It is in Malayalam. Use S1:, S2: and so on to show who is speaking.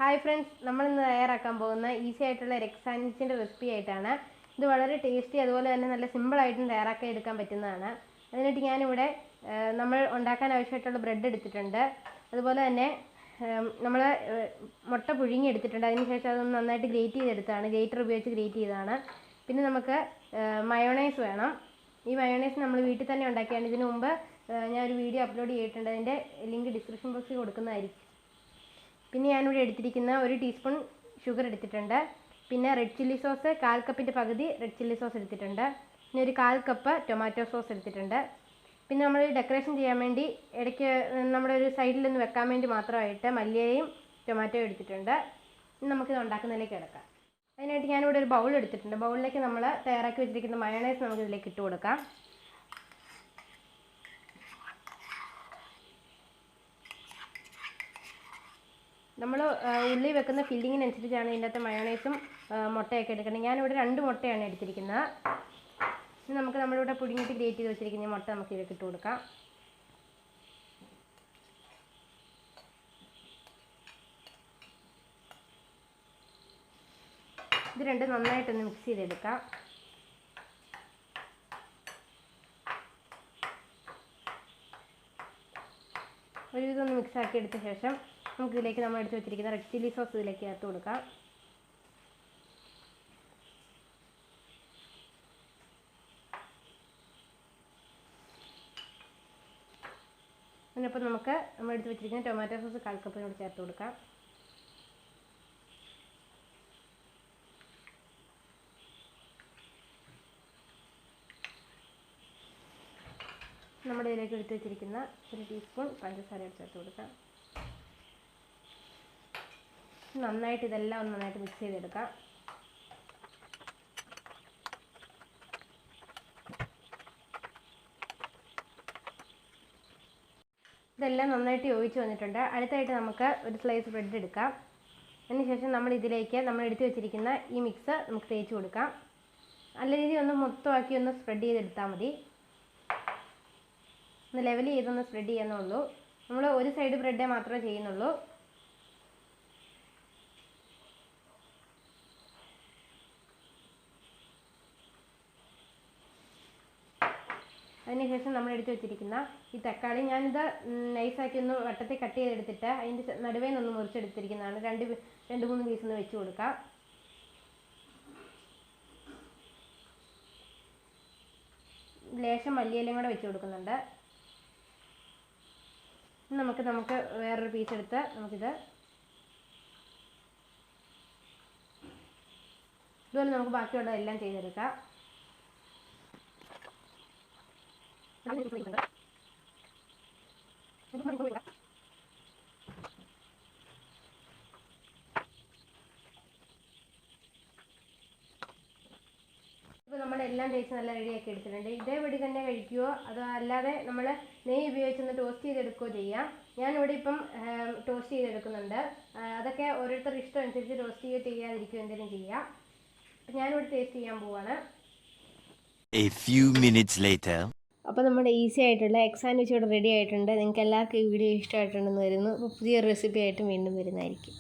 S1: ഹായ് ഫ്രണ്ട്സ്, നമ്മളിന്ന് തയ്യാറാക്കാൻ പോകുന്ന ഈസി ആയിട്ടുള്ള ഒരു എഗ് സാൻഡ്വിച്ചിൻ്റെ റെസിപ്പി ആയിട്ടാണ്. ഇത് വളരെ ടേസ്റ്റി, അതുപോലെ തന്നെ നല്ല സിമ്പിളായിട്ടും തയ്യാറാക്കി എടുക്കാൻ പറ്റുന്നതാണ്. അതിനായിട്ട് ഞാനിവിടെ നമ്മൾ ഉണ്ടാക്കാൻ ആവശ്യമായിട്ടുള്ള ബ്രെഡ് എടുത്തിട്ടുണ്ട്. അതുപോലെ തന്നെ നമ്മൾ മുട്ട പുഴുങ്ങി എടുത്തിട്ടുണ്ട്. അതിനുശേഷം അതൊന്ന് നന്നായിട്ട് ഗ്രേറ്റ് ചെയ്തെടുത്താണ്, ഗ്രേറ്റർ ഉപയോഗിച്ച് ഗ്രേറ്റ് ചെയ്തതാണ്. പിന്നെ നമുക്ക് മയോണൈസ് വേണം. ഈ മയോണൈസ് നമ്മൾ വീട്ടിൽ തന്നെ ഉണ്ടാക്കിയാണ്. ഇതിനു മുമ്പ് ഞാനൊരു വീഡിയോ അപ്ലോഡ് ചെയ്തിട്ടുണ്ട്. അതിൻ്റെ ലിങ്ക് ഡിസ്ക്രിപ്ഷൻ ബോക്സിൽ കൊടുക്കുന്നതായിരിക്കും. പിന്നെ ഞാനിവിടെ എടുത്തിരിക്കുന്ന 1 ടീസ്പൂൺ ഷുഗർ എടുത്തിട്ടുണ്ട്. പിന്നെ റെഡ് ചില്ലി സോസ് 1/4 കപ്പിൻ്റെ പകുതി റെഡ് ചില്ലി സോസ് എടുത്തിട്ടുണ്ട്. പിന്നെ ഒരു 1/4 കപ്പ് ടൊമാറ്റോ സോസ് എടുത്തിട്ടുണ്ട്. പിന്നെ നമ്മൾ ഡെക്കറേഷൻ ചെയ്യാൻ വേണ്ടി ഇടയ്ക്ക് നമ്മുടെ ഒരു സൈഡിലൊന്ന് വെക്കാൻ വേണ്ടി മാത്രമായിട്ട് മല്ലിയിലയും ടൊമാറ്റോയും എടുത്തിട്ടുണ്ട്. ഇനി നമുക്കിത് ഉണ്ടാക്കുന്നതിലേക്ക് കിടക്കാം. അതിനായിട്ട് ഞാനിവിടെ ഒരു ബൗൾ എടുത്തിട്ടുണ്ട്. ബൗളിലേക്ക് നമ്മൾ തയ്യാറാക്കി വെച്ചിരിക്കുന്ന മയോണൈസ് നമുക്കിതിലേക്ക് ഇട്ട് കൊടുക്കാം. നമ്മൾ ഉള്ളി വെക്കുന്ന ഫില്ലിങ്ങിനനുസരിച്ചാണ് ഇതിൻ്റെ അകത്ത് മയോണൈസും മുട്ടയൊക്കെ എടുക്കുന്നത്. ഞാനിവിടെ 2 മുട്ടയാണ് എടുത്തിരിക്കുന്നത്. ഇനി നമുക്ക് നമ്മളിവിടെ പുഴുങ്ങിയിട്ട് ഗ്രേറ്റ് ചെയ്ത് വെച്ചിരിക്കുന്ന ഈ മുട്ട നമുക്ക് ഇതിലേക്ക് ഇട്ട് കൊടുക്കാം. ഇത് രണ്ടും നന്നായിട്ടൊന്ന് മിക്സ് ചെയ്തെടുക്കാം. ഒരു ഇതൊന്ന് മിക്സ് ആക്കി എടുത്ത ശേഷം നമുക്കിതിലേക്ക് നമ്മൾ എടുത്ത് വെച്ചിരിക്കുന്ന റെഡ് ചില്ലി സോസ് ഇതിലേക്ക് ചേർത്ത് കൊടുക്കാം. അതിനൊപ്പം നമുക്ക് നമ്മൾ എടുത്ത് വെച്ചിരിക്കുന്ന ടൊമാറ്റോ സോസ് 1/4 കപ്പിനോട് ചേർത്ത് കൊടുക്കാം. നമ്മുടെ ഇതിലേക്ക് എടുത്ത് വെച്ചിരിക്കുന്ന 1 ടീസ്പൂൺ പഞ്ചസാര ചേർത്ത് കൊടുക്കാം. നന്നായിട്ട് ഇതെല്ലാം ഒന്ന് നന്നായിട്ട് മിക്സ് ചെയ്തെടുക്കാം. ഇതെല്ലാം നന്നായിട്ട് യോജിച്ച് വന്നിട്ടുണ്ട്. അടുത്തായിട്ട് നമുക്ക് ഒരു സ്ലൈസ് ബ്രെഡ് എടുക്കാം. അതിനുശേഷം നമ്മൾ ഇതിലേക്ക് നമ്മൾ എടുത്ത് വെച്ചിരിക്കുന്ന ഈ മിക്സ് നമുക്ക് തേച്ച് കൊടുക്കാം. നല്ല രീതിയിൽ ഒന്ന് മൊത്തമാക്കി ഒന്ന് സ്പ്രെഡ് ചെയ്തെടുത്താൽ മതി. ഒന്ന് ലെവൽ ചെയ്തൊന്ന് സ്പ്രെഡ് ചെയ്യാന്നുള്ളൂ. നമ്മൾ ഒരു സൈഡ് ബ്രെഡേ മാത്രമേ ചെയ്യുന്നുള്ളൂ. അതിനുശേഷം നമ്മൾ എടുത്ത് വെച്ചിരിക്കുന്ന ഈ തക്കാളി, ഞാനിത് നൈസാക്കി ഒന്ന് വട്ടത്തിൽ കട്ട് ചെയ്തെടുത്തിട്ട് അതിൻ്റെ നടുവേ നിന്ന് മുറിച്ചെടുത്തിരിക്കുന്നതാണ്. 2-3 പീസ് ഒന്ന് വെച്ച് കൊടുക്കാം. ലേശം മല്ലിയിലയും കൂടെ വെച്ച് കൊടുക്കുന്നുണ്ട്. നമുക്ക് വേറൊരു പീസ് എടുത്ത് നമുക്കിത് ഇതുപോലെ നമുക്ക് ബാക്കിയുള്ള എല്ലാം ചെയ്തെടുക്കാം. ഇപ്പോൾ നമ്മളെല്ലാം തേച്ച് നല്ല റെഡിയാക്കി എടുത്തിട്ടുണ്ട്. ഇതേപടി തന്നെ കഴിക്കുകയോ അതോ അല്ലാതെ നമ്മൾ നെയ്യ് ഉപയോഗിച്ചൊന്ന് ടോസ്റ്റ് ചെയ്തെടുക്കുകയോ ചെയ്യാം. ഞാനിവിടെ ഇപ്പം ടോസ്റ്റ് ചെയ്തെടുക്കുന്നുണ്ട്. അതൊക്കെ ഓരോരുത്തരുടെ ഇഷ്ടം അനുസരിച്ച് ടോസ്റ്റ് ചെയ്യുകയോ ചെയ്യാതിരിക്കുകയോ എന്തെങ്കിലും ചെയ്യാം. ഞാനിവിടെ ടേസ്റ്റ് ചെയ്യാൻ പോവാണ്. അപ്പോൾ നമ്മുടെ ഈസി ആയിട്ടുള്ള എഗ് സാൻഡ്വിച്ച് ഇവിടെ റെഡി ആയിട്ടുണ്ട്. നിങ്ങൾക്ക് എല്ലാവർക്കും ഈ വീഡിയോ ഇഷ്ടമായിട്ടുണ്ടെന്ന് വരുന്നു. അപ്പോൾ പുതിയൊരു റെസിപ്പി ആയിട്ട് വീണ്ടും വരുന്നതായിരിക്കും.